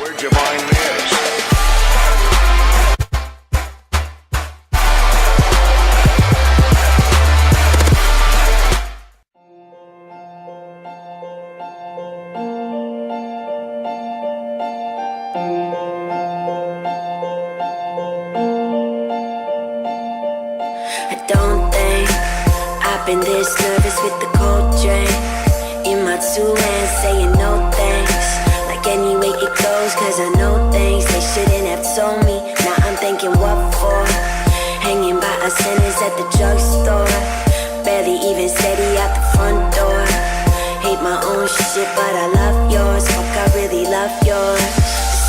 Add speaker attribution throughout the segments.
Speaker 1: Where'd you find this?
Speaker 2: I don't think I've been this nervous with the cold drink in my two hands, saying no thanks. Like any way it goes, cause I know things they shouldn't have told me. Now I'm thinking what for? Hanging by a sentence at the drugstore, barely even steady out the front door. Hate my own shit, but I love yours. Fuck, I really love yours.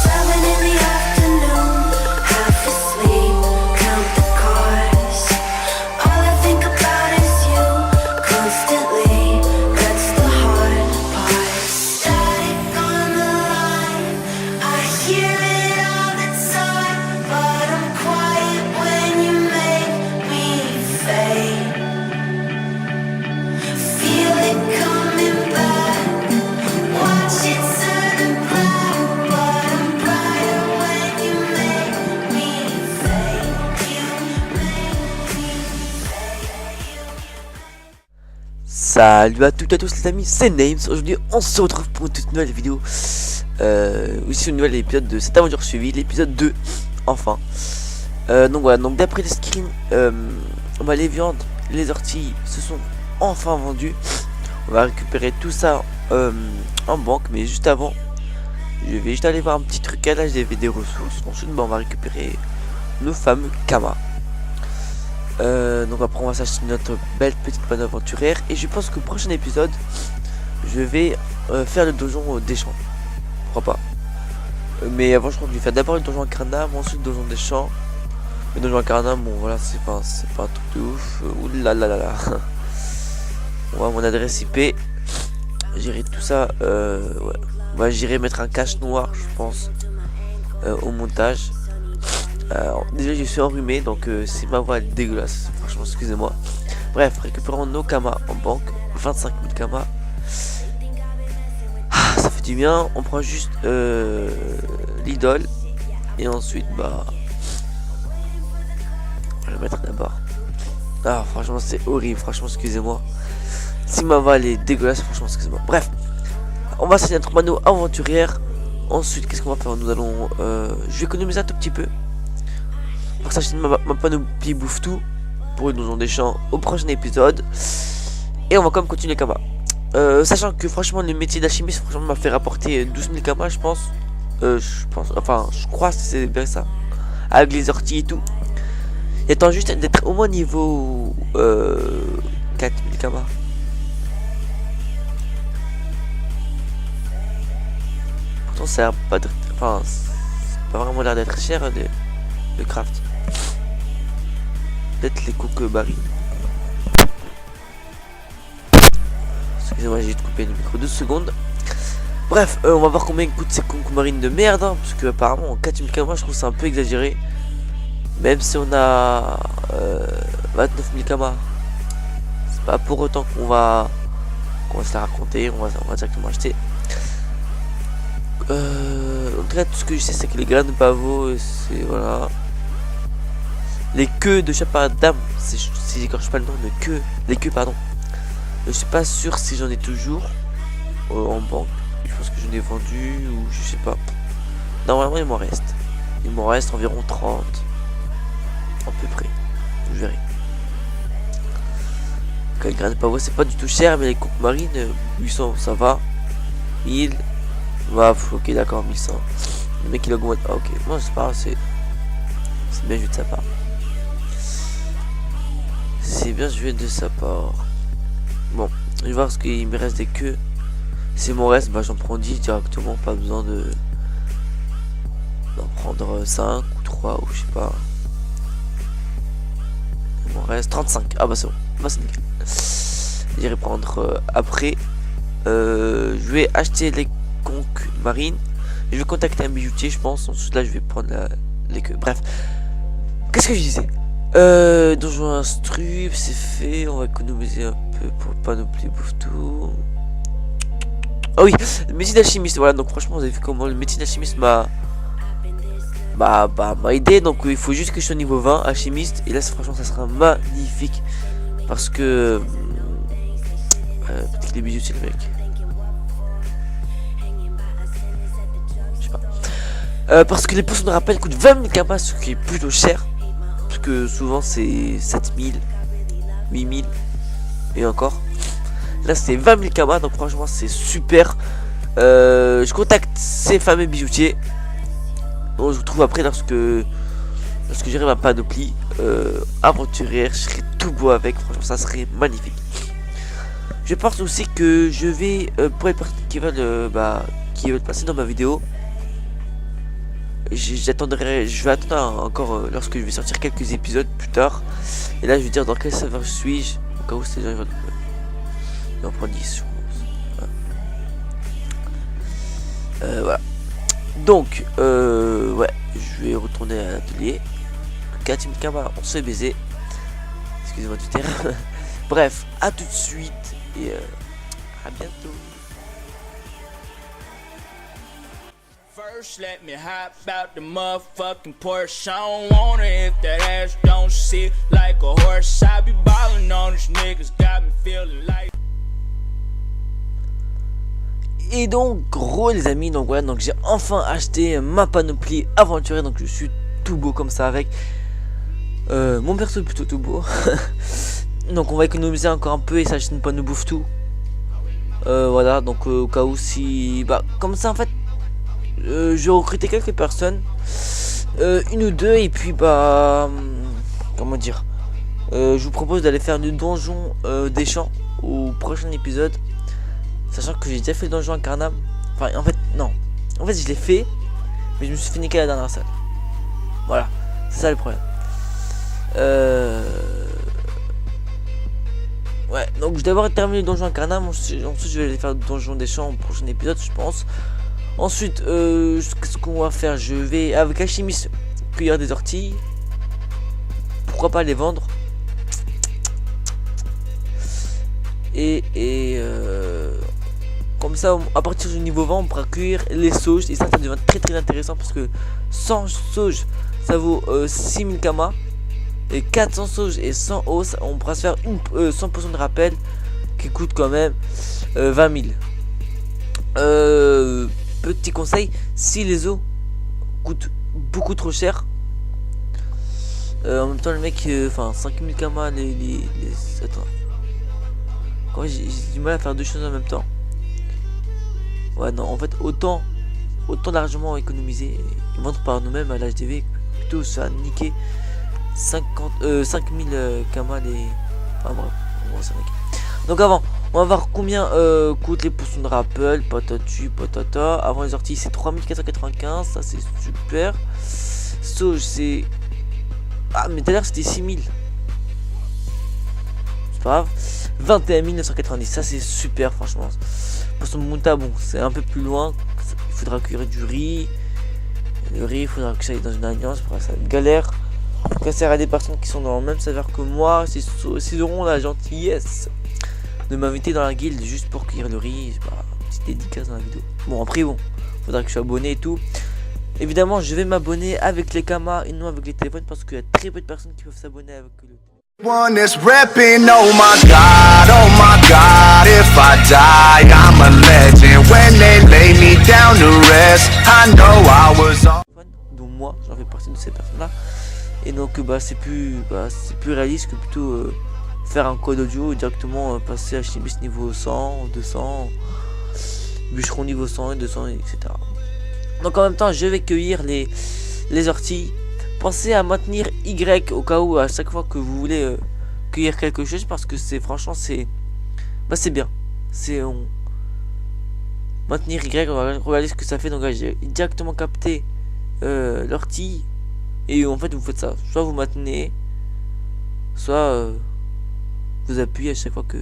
Speaker 2: 7 in the afternoon, half asleep, count the cars. All I think about is you constantly. That's the hard part. Static on the line, I hear it all the time, but I'm quiet when you make me fade. Feel it coming back, watch it turn black, but I'm brighter when you make me fade. You make me fade.
Speaker 3: Salut à toutes et à tous les amis, c'est Names. Aujourd'hui on se retrouve pour une toute nouvelle vidéo. Ici une nouvelle épisode de cette aventure suivie, l'épisode 2, enfin. Donc voilà, donc d'après les screens, les viandes, les orties se sont enfin vendues. On va récupérer tout ça en banque, mais juste avant, je vais juste aller voir un petit trucage des ressources. Ensuite on va récupérer nos fameux kamas. Donc après on va s'acheter notre belle petite bonne aventurière. Et je pense que le prochain épisode je vais faire le donjon des champs. Pourquoi pas. Mais avant je crois que je vais faire d'abord le donjon Incarnam, ensuite le donjon des champs. Le donjon Incarnam, bon voilà, c'est pas un truc de ouf. Oulalalala. On va mon adresse IP. J'irai tout ça ouais. Bah, j'irai mettre un cache noir je pense au montage. Déjà je suis enrhumé, donc si ma voix est dégueulasse, franchement excusez-moi. Bref, récupérons nos kamas en banque, 25 000 kamas. Ah, ça fait du bien. On prend juste l'idole et ensuite bah on va le mettre d'abord. Ah franchement c'est horrible, franchement excusez-moi. Si ma voix elle est dégueulasse, franchement excusez-moi. Bref, on va signer notre mano aventurière. Ensuite qu'est-ce qu'on va faire? Nous allons je vais économiser un tout petit peu pour que ça ma panoplie bouffe tout pour une donjon des champs au prochain épisode. Et on va quand même continuer Kama. Sachant que franchement le métier d'alchimiste franchement m'a fait rapporter 12 000 Kama je pense. Enfin je crois que c'est bien ça. Avec les orties et tout. Il attend juste d'être au moins niveau 4 000 Kama. Pourtant ça a pas de... Enfin c'est pas vraiment l'air d'être cher de craft. Peut-être les kookaburras. Excusez-moi, j'ai coupé le micro 2 secondes. Bref, on va voir combien coûtent ces kookaburras de merde, hein, parce que apparemment en 4000 kama je trouve c'est un peu exagéré. Même si on a 29 000 kama, c'est pas pour autant qu'on va se la raconter. On va directement acheter. En tout cas, tout ce que je sais c'est que les graines de pavot, c'est voilà. Les queues de chapadam, si j'écorche pas le nom, les queues pardon. Je suis pas sûr si j'en ai toujours en banque. Je pense que j'en ai vendu ou je sais pas. Normalement il m'en reste. Il m'en reste environ 30 à peu près. Je verrai. Quand les graines de pavot c'est pas du tout cher, mais les coupes marines 800 ça va. 1000. Bah, ok d'accord 1100. Le mec il augmente. Ah ok, moi c'est pas grave, c'est bien joué de sa part. C'est bien joué de sa part. Bon, je vais voir ce qu'il me reste des queues. Si mon reste, bah j'en prends 10 directement, pas besoin d'en prendre 5 ou 3 ou je sais pas. Il m'en reste 35. Ah bah c'est bon, bah c'est nickel. J'irai prendre après. Je vais acheter les conques marines. Je vais contacter un bijoutier je pense. Ensuite là je vais prendre les queues. Bref. Qu'est-ce que je disais? Donjon instru, c'est fait. On va économiser un peu pour pas nous bouffe tout. Ah oui, le métier d'alchimiste, voilà, donc franchement vous avez vu comment le métier d'alchimiste m'a aidé. Donc il faut juste que je sois niveau 20 alchimiste, et là franchement ça sera magnifique. Parce que peut-être que les bijoux c'est le mec. Je sais pas. Parce que les potions de rappel coûtent 20 000 kamas, ce qui est plutôt cher. Parce que souvent c'est 7 000, 8 000 et encore. Là c'est 20 000 kamas, donc franchement c'est super. Je contacte ces fameux bijoutiers. Donc je vous trouve après lorsque j'aurai ma panoplie aventurière. Je serai tout beau avec, franchement ça serait magnifique. Je pense aussi que je vais pour les personnes qui veulent passer dans ma vidéo, je vais attendre encore lorsque je vais sortir quelques épisodes plus tard. Et là je vais dire dans quel serveur suis-je, au cas où c'est gens on prend 10 je pense. Voilà. Donc ouais, je vais retourner à l'atelier. 4000 kamas, on se fait baiser. Excusez-moi du terme. Bref, à tout de suite et à bientôt.
Speaker 1: First, let me hop out the motherfucking Porsche. I don't want it if that ass don't sit like a horse. I be ballin' on these niggas, got me feeling like.
Speaker 3: Et donc gros les amis, donc voilà, donc j'ai enfin acheté ma panoplie aventurière, donc je suis tout beau comme ça avec mon perso est plutôt tout beau. Donc on va économiser encore un peu et s'acheter une panne de bouffe tout. Voilà, donc au cas où si comme ça en fait je vais recruter quelques personnes, une ou deux, et puis comment dire, je vous propose d'aller faire du donjon des champs au prochain épisode. Sachant que j'ai déjà fait le donjon Incarnam. Enfin en fait non. En fait je l'ai fait, mais je me suis fait niquer la dernière salle. Voilà, c'est ça le problème. Ouais, donc je vais d'abord terminer le donjon Incarnam. Ensuite je vais aller faire le donjon des champs au prochain épisode je pense. Ensuite qu'est-ce qu'on va faire? Je vais avec Alchimiste cueillir des orties. Pourquoi pas les vendre. Et comme ça, à partir du niveau 20, on pourra cueillir les sauges. Et ça devient très très intéressant parce que 100 sauges, ça vaut 6000 kamas. Et 400 sauges et 100 os, on pourra se faire 100 potions de rappel qui coûte quand même 20 000. Petit conseil, si les os coûtent beaucoup trop cher, en même temps le mec, 5000 kamas, attends. Quand j'ai du mal à faire deux choses en même temps. Ouais non, en fait autant largement économiser et vendre par nous-mêmes à l'HDV plutôt ça niquer 5000 kamas les. Enfin bref, on va s'en niquer. Donc avant, on va voir combien coûtent les potions de rappel, patatu patata. Avant les orties c'est 3495, ça c'est super. Sauge c'est. Ah mais tout à l'heure c'était 6000. C'est pas grave. 21 990, ça c'est super franchement. Pour son monta, bon c'est un peu plus loin. Il faudra cuire du riz. Le riz, il faudra que ça aille dans une alliance. Pour ça va être galère. Donc ça sert à des personnes qui sont dans le même serveur que moi. S'ils auront la gentillesse de m'inviter dans la guilde juste pour cuire le riz. Petite dédicace dans la vidéo. Bon après bon, faudra que je sois abonné et tout. Évidemment je vais m'abonner avec les kamas et non avec les téléphones parce qu'il y a très peu de personnes qui peuvent s'abonner avec le.
Speaker 4: One is repping, oh my God, if I die, I'm a legend. When they lay me down to rest, I know I was on.
Speaker 3: Donc moi, j'en fais partie de ces personnes-là. Et donc c'est plus réaliste que plutôt faire un code audio et directement passer à chimiste niveau 100, 200, bûcheron niveau 100 et 200, etc. Donc en même temps, je vais cueillir les orties. Pensez à maintenir Y au cas où à chaque fois que vous voulez cueillir quelque chose parce que c'est franchement c'est bien. Maintenir Y, on va regarder ce que ça fait. Donc là j'ai directement capté l'ortie et en fait vous faites ça. Soit vous maintenez, soit vous appuyez à chaque fois que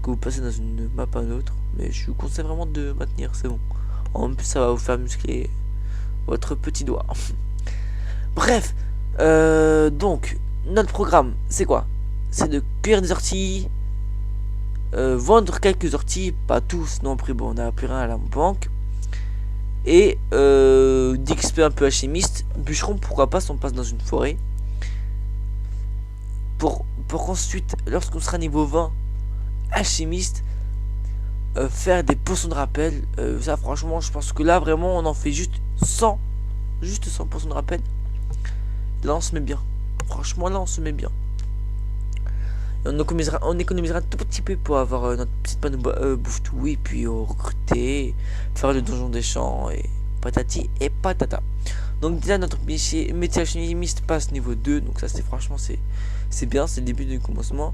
Speaker 3: vous passez dans une map à une autre. Mais je vous conseille vraiment de maintenir, c'est bon. En plus ça va vous faire muscler votre petit doigt. Bref, donc notre programme c'est quoi? c'est de cueillir des orties, vendre quelques orties, pas tous, non après bon on n'a plus rien à la banque, et d'XP un peu alchimiste, bûcheron pourquoi pas si on passe dans une forêt, pour ensuite lorsqu'on sera niveau 20 alchimiste, faire des potions de rappel. Ça franchement je pense que là vraiment on en fait juste 100 potions de rappel. Là on se met bien, franchement là on se met bien. Et on économisera un tout petit peu pour avoir notre petite panne bouffe tout, et puis recruter, faire le donjon des champs et patati et patata. Donc déjà notre métier alchimiste passe niveau 2, donc ça c'est franchement c'est bien, c'est le début du commencement.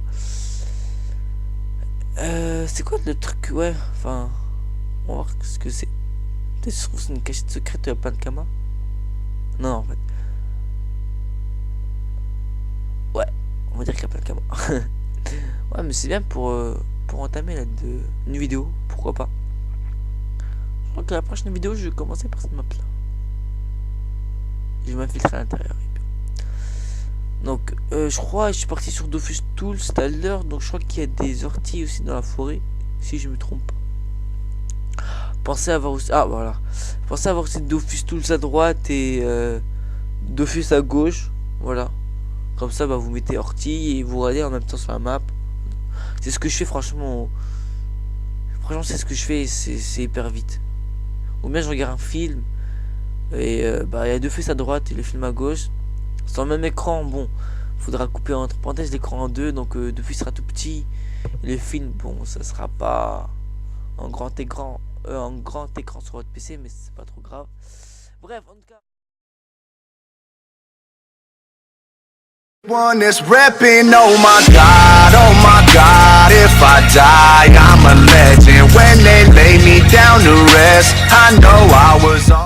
Speaker 3: C'est quoi le truc? Ouais, enfin on va voir ce que c'est. Peut-être que c'est une cachette secrète de plein de Kama. Non en fait. Ouais, on va dire qu'il y a plein de Kama. Ouais mais c'est bien pour entamer une vidéo, pourquoi pas. Je crois que la prochaine vidéo je vais commencer par cette map là. Je vais m'infiltrer à l'intérieur. Donc je crois que je suis parti sur Dofus Tools tout à l'heure, donc je crois qu'il y a des orties aussi dans la forêt, si je me trompe pas. Pensez avoir aussi, ah voilà, pensez avoir aussi Dofus Tools à droite et Dofus à gauche, voilà. Comme ça bah, vous mettez ortie et vous regardez en même temps sur la map. C'est ce que je fais franchement c'est ce que je fais, c'est hyper vite. Ou bien je regarde un film et bah il y a Dofus à droite et le film à gauche. Sur le même écran, bon, faudra couper entre parenthèses l'écran en deux, donc Dofus sera tout petit. Et le film, bon, ça sera pas en grand écran sur votre PC, mais c'est pas trop grave. Bref, en tout cas.
Speaker 4: One is repping, oh my God, if I die, I'm a legend. When they lay me down to rest, I know I was on